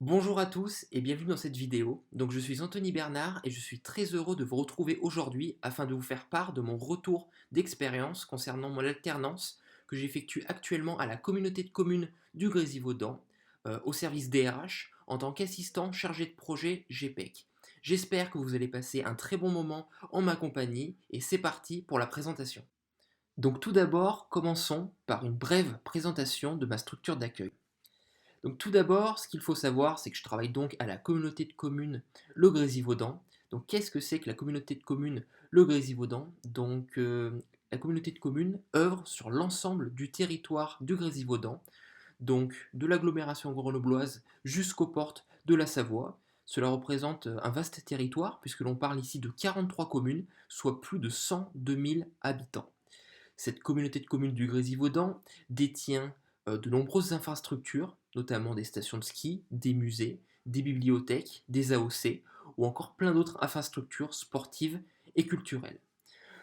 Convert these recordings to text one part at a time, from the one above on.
Bonjour à tous et bienvenue dans cette vidéo. Donc je suis Anthony Bernard et je suis très heureux de vous retrouver aujourd'hui afin de vous faire part de mon retour d'expérience concernant mon alternance que j'effectue actuellement à la communauté de communes du Grésivaudan au service DRH en tant qu'assistant chargé de projet GPEC. J'espère que vous allez passer un très bon moment en ma compagnie et c'est parti pour la présentation. Donc tout d'abord, commençons par une brève présentation de ma structure d'accueil. Donc tout d'abord, ce qu'il faut savoir, c'est que je travaille donc à la communauté de communes Le Grésivaudan. Donc qu'est-ce que c'est que la communauté de communes Le Grésivaudan? La communauté de communes œuvre sur l'ensemble du territoire du Grésivaudan, donc de l'agglomération grenobloise jusqu'aux portes de la Savoie. Cela représente un vaste territoire puisque l'on parle ici de 43 communes, soit plus de 102 000 habitants. Cette communauté de communes du Grésivaudan détient de nombreuses infrastructures, notamment des stations de ski, des musées, des bibliothèques, des AOC ou encore plein d'autres infrastructures sportives et culturelles.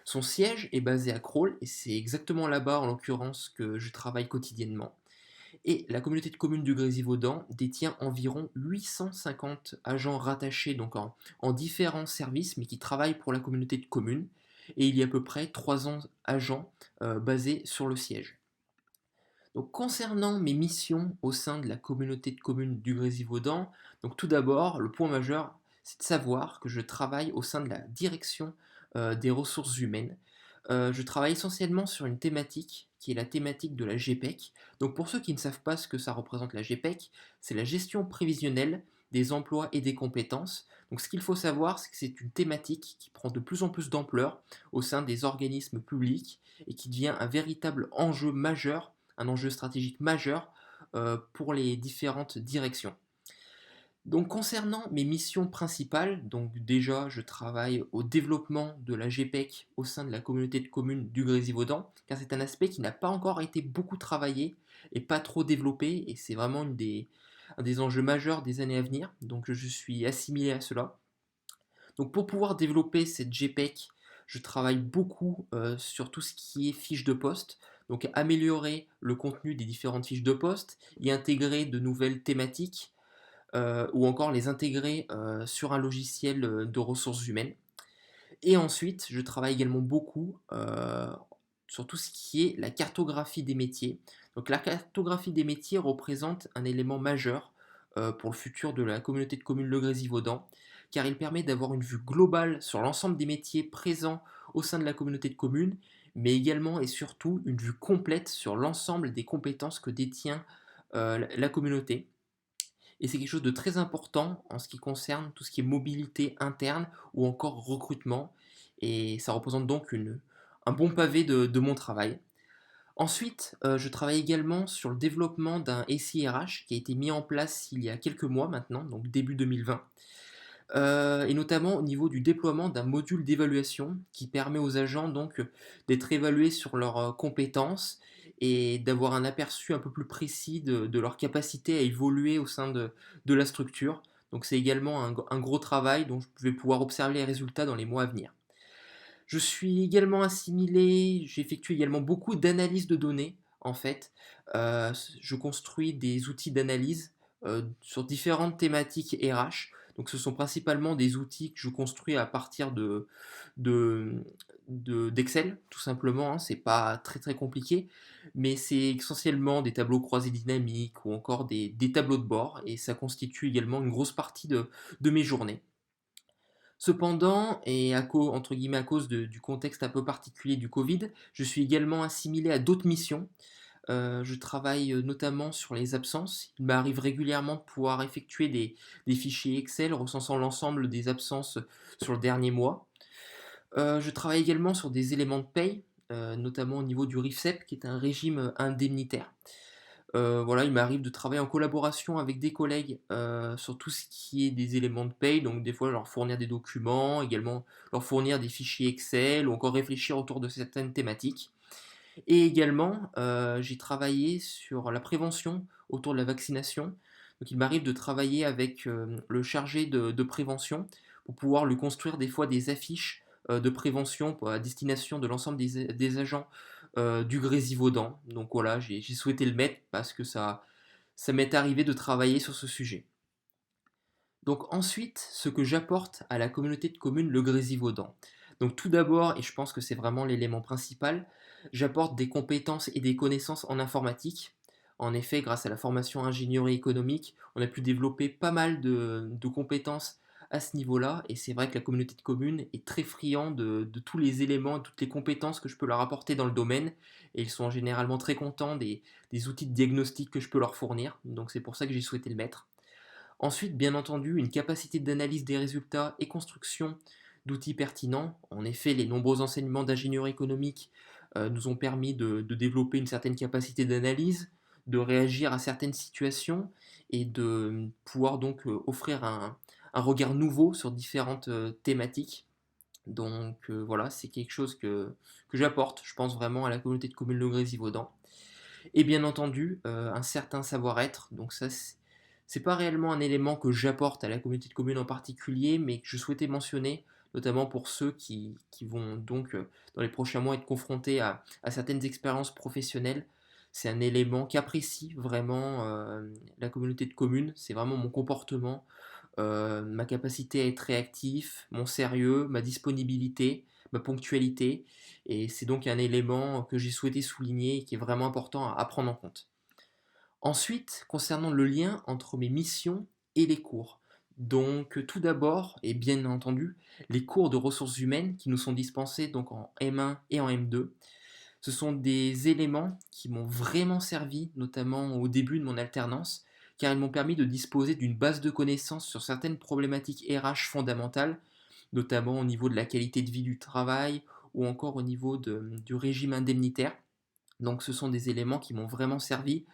Son siège est basé à Crolles et c'est exactement là-bas en l'occurrence que je travaille quotidiennement. Et la communauté de communes du Grésivaudan détient environ 850 agents rattachés en différents services, mais qui travaillent pour la communauté de communes. Et il y a à peu près 300 agents basés sur le siège. Donc, concernant mes missions au sein de la communauté de communes du Grésivaudan, donc tout d'abord, le point majeur, c'est de savoir que je travaille au sein de la direction des ressources humaines. Je travaille essentiellement sur une thématique qui est la thématique de la GPEC. Donc pour ceux qui ne savent pas ce que ça représente la GPEC, c'est la gestion prévisionnelle des emplois et des compétences. Donc ce qu'il faut savoir, c'est que c'est une thématique qui prend de plus en plus d'ampleur au sein des organismes publics et qui devient un véritable enjeu majeur, un enjeu stratégique majeur pour les différentes directions. Donc concernant mes missions principales, donc déjà je travaille au développement de la GPEC au sein de la communauté de communes du Grésivaudan, car c'est un aspect qui n'a pas encore été beaucoup travaillé et pas trop développé, et c'est vraiment un des enjeux majeurs des années à venir, donc je suis assimilé à cela. Donc pour pouvoir développer cette GPEC, je travaille beaucoup sur tout ce qui est fiches de poste, donc améliorer le contenu des différentes fiches de poste, y intégrer de nouvelles thématiques, ou encore les intégrer sur un logiciel de ressources humaines. Et ensuite, je travaille également beaucoup sur tout ce qui est la cartographie des métiers. Donc la cartographie des métiers représente un élément majeur pour le futur de la communauté de communes Le Grésivaudan, car il permet d'avoir une vue globale sur l'ensemble des métiers présents au sein de la communauté de communes, mais également et surtout une vue complète sur l'ensemble des compétences que détient la communauté. Et c'est quelque chose de très important en ce qui concerne tout ce qui est mobilité interne ou encore recrutement. Et ça représente donc un bon pavé de mon travail. Ensuite, je travaille également sur le développement d'un SIRH qui a été mis en place il y a quelques mois maintenant, donc début 2020. Et notamment au niveau du déploiement d'un module d'évaluation qui permet aux agents donc d'être évalués sur leurs compétences et d'avoir un aperçu un peu plus précis de leur capacité à évoluer au sein de la structure. Donc c'est également un gros travail dont je vais pouvoir observer les résultats dans les mois à venir. Je suis également assimilé, j'effectue également beaucoup d'analyses de données en fait. Je construis des outils d'analyse sur différentes thématiques RH. Donc ce sont principalement des outils que je construis à partir de, d'Excel, tout simplement, hein. C'est pas très très compliqué, mais c'est essentiellement des tableaux croisés dynamiques ou encore des tableaux de bord, et ça constitue également une grosse partie de mes journées. Cependant, et entre guillemets à cause du contexte un peu particulier du Covid, je suis également assimilé à d'autres missions. Je travaille notamment sur les absences. Il m'arrive régulièrement de pouvoir effectuer des fichiers Excel recensant l'ensemble des absences sur le dernier mois. Je travaille également sur des éléments de paye, notamment au niveau du RIFSEP, qui est un régime indemnitaire. Voilà, il m'arrive de travailler en collaboration avec des collègues sur tout ce qui est des éléments de paye, donc des fois leur fournir des documents, également leur fournir des fichiers Excel ou encore réfléchir autour de certaines thématiques. Et également, j'ai travaillé sur la prévention autour de la vaccination. Donc il m'arrive de travailler avec le chargé de prévention pour pouvoir lui construire des fois des affiches de prévention à destination de l'ensemble des agents du Grésivaudan. Donc voilà, j'ai souhaité le mettre parce que ça m'est arrivé de travailler sur ce sujet. Donc ensuite, ce que j'apporte à la communauté de communes Le Grésivaudan. Donc tout d'abord, et je pense que c'est vraiment l'élément principal, j'apporte des compétences et des connaissances en informatique. En effet, grâce à la formation ingénierie économique, on a pu développer pas mal de compétences à ce niveau-là, et c'est vrai que la communauté de communes est très friande de tous les éléments, toutes les compétences que je peux leur apporter dans le domaine, et ils sont généralement très contents des outils de diagnostic que je peux leur fournir, donc c'est pour ça que j'ai souhaité le mettre. Ensuite, bien entendu, une capacité d'analyse des résultats et construction d'outils pertinents. En effet, les nombreux enseignements d'ingénierie économique nous ont permis de développer une certaine capacité d'analyse, de réagir à certaines situations et de pouvoir donc offrir un regard nouveau sur différentes thématiques. Donc voilà, c'est quelque chose que j'apporte, je pense vraiment à la communauté de communes Le Grésivaudan. Et bien entendu, un certain savoir-être. Donc ça, c'est pas réellement un élément que j'apporte à la communauté de communes en particulier, mais que je souhaitais mentionner, notamment pour ceux qui vont donc, dans les prochains mois, être confrontés à certaines expériences professionnelles. C'est un élément qu'apprécie vraiment la communauté de communes. C'est vraiment mon comportement, ma capacité à être réactif, mon sérieux, ma disponibilité, ma ponctualité. Et c'est donc un élément que j'ai souhaité souligner et qui est vraiment important à prendre en compte. Ensuite, concernant le lien entre mes missions et les cours. Donc tout d'abord, et bien entendu, les cours de ressources humaines qui nous sont dispensés donc en M1 et en M2. Ce sont des éléments qui m'ont vraiment servi, notamment au début de mon alternance, car ils m'ont permis de disposer d'une base de connaissances sur certaines problématiques RH fondamentales, notamment au niveau de la qualité de vie du travail ou encore au niveau du régime indemnitaire. Donc ce sont des éléments qui m'ont vraiment servi,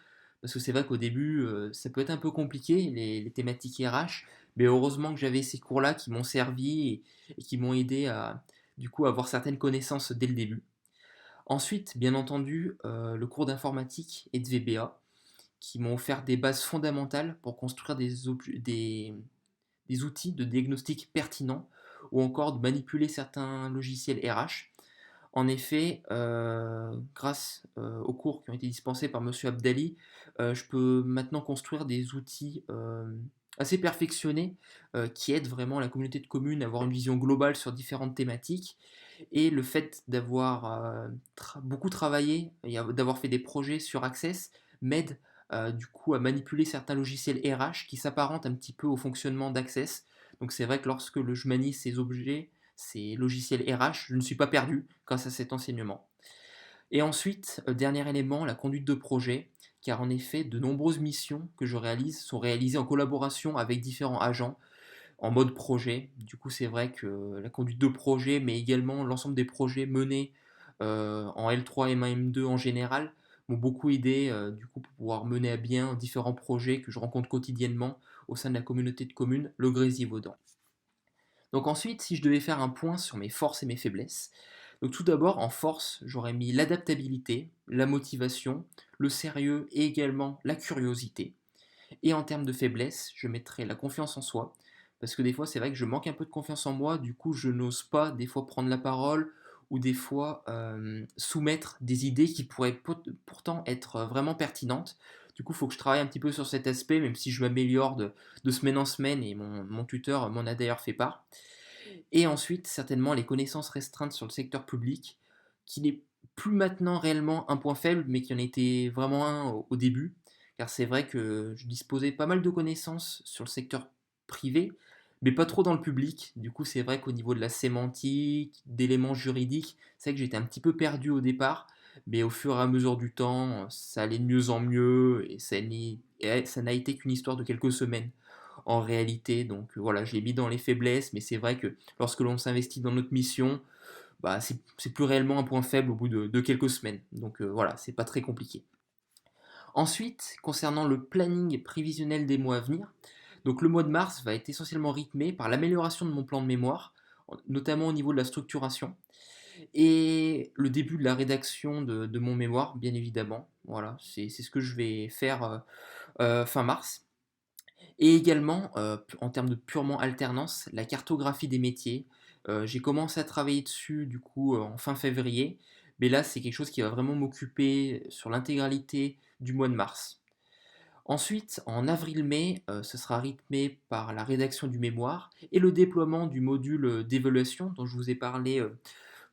parce que c'est vrai qu'au début, ça peut être un peu compliqué, les thématiques RH, mais heureusement que j'avais ces cours-là qui m'ont servi et qui m'ont aidé à du coup avoir certaines connaissances dès le début. Ensuite, bien entendu, le cours d'informatique et de VBA qui m'ont offert des bases fondamentales pour construire des outils de diagnostic pertinents ou encore de manipuler certains logiciels RH. En effet, grâce aux cours qui ont été dispensés par Monsieur Abdali, je peux maintenant construire des outils assez perfectionnés qui aident vraiment la communauté de communes à avoir une vision globale sur différentes thématiques. Et le fait d'avoir beaucoup travaillé et d'avoir fait des projets sur Access m'aide du coup à manipuler certains logiciels RH qui s'apparentent un petit peu au fonctionnement d'Access. Donc c'est vrai que lorsque je manie ces objets, ces logiciels RH, je ne suis pas perdu grâce à cet enseignement. Et ensuite, dernier élément, la conduite de projet, car en effet, de nombreuses missions que je réalise sont réalisées en collaboration avec différents agents en mode projet. Du coup, c'est vrai que la conduite de projet, mais également l'ensemble des projets menés en L3, M1, M2 en général, m'ont beaucoup aidé du coup, pour pouvoir mener à bien différents projets que je rencontre quotidiennement au sein de la communauté de communes Le Grésivaudan. Donc ensuite, si je devais faire un point sur mes forces et mes faiblesses, donc tout d'abord en force, j'aurais mis l'adaptabilité, la motivation, le sérieux et également la curiosité. Et en termes de faiblesse, je mettrais la confiance en soi, parce que des fois c'est vrai que je manque un peu de confiance en moi, du coup je n'ose pas des fois prendre la parole ou des fois soumettre des idées qui pourraient pourtant être vraiment pertinentes. Du coup, il faut que je travaille un petit peu sur cet aspect, même si je m'améliore de semaine en semaine, et mon tuteur m'en a d'ailleurs fait part. Et ensuite, certainement, les connaissances restreintes sur le secteur public, qui n'est plus maintenant réellement un point faible, mais qui en était vraiment un au début, car c'est vrai que je disposais pas mal de connaissances sur le secteur privé, mais pas trop dans le public. Du coup, c'est vrai qu'au niveau de la sémantique, d'éléments juridiques, c'est vrai que j'étais un petit peu perdu au départ, mais au fur et à mesure du temps, ça allait de mieux en mieux, et ça n'a été qu'une histoire de quelques semaines en réalité. Donc voilà, je l'ai mis dans les faiblesses, mais c'est vrai que lorsque l'on s'investit dans notre mission, bah, c'est plus réellement un point faible au bout de quelques semaines. Donc voilà, c'est pas très compliqué. Ensuite, concernant le planning prévisionnel des mois à venir, donc le mois de mars va être essentiellement rythmé par l'amélioration de mon plan de mémoire, notamment au niveau de la structuration, et le début de la rédaction de mon mémoire, bien évidemment. Voilà, c'est ce que je vais faire fin mars. Et également, en termes de purement alternance, la cartographie des métiers. J'ai commencé à travailler dessus du coup en fin février, mais là c'est quelque chose qui va vraiment m'occuper sur l'intégralité du mois de mars. Ensuite, en avril-mai, ce sera rythmé par la rédaction du mémoire et le déploiement du module d'évaluation dont je vous ai parlé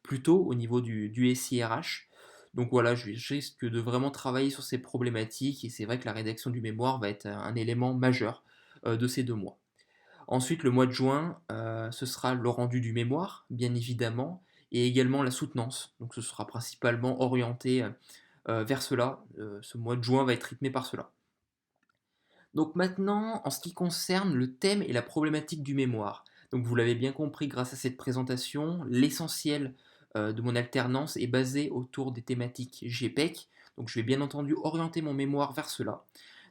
plus tôt au niveau du SIRH. Donc voilà, je risque de vraiment travailler sur ces problématiques et c'est vrai que la rédaction du mémoire va être un élément majeur de ces 2 mois. Ensuite, le mois de juin, ce sera le rendu du mémoire, bien évidemment, et également la soutenance. Donc ce sera principalement orienté vers cela. Ce mois de juin va être rythmé par cela. Donc maintenant, en ce qui concerne le thème et la problématique du mémoire. Donc vous l'avez bien compris grâce à cette présentation, l'essentiel de mon alternance est basé autour des thématiques GPEC. Donc je vais bien entendu orienter mon mémoire vers cela.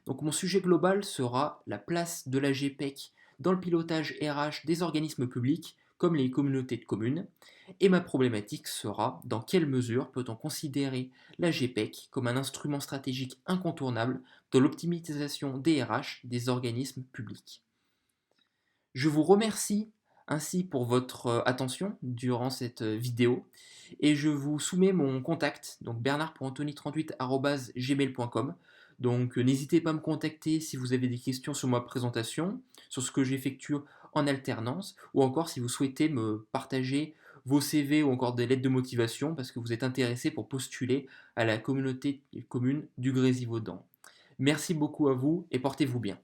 Donc mon sujet global sera la place de la GPEC dans le pilotage RH des organismes publics comme les communautés de communes. Et ma problématique sera dans quelle mesure peut-on considérer la GPEC comme un instrument stratégique incontournable de l'optimisation des RH des organismes publics. Je vous remercie ainsi pour votre attention durant cette vidéo et je vous soumets mon contact, donc bernard.anthony38@gmail.com. Donc n'hésitez pas à me contacter si vous avez des questions sur ma présentation, sur ce que j'effectue en alternance, ou encore si vous souhaitez me partager vos CV ou encore des lettres de motivation parce que vous êtes intéressé pour postuler à la communauté commune du Grésivaudan. Merci beaucoup à vous et portez-vous bien.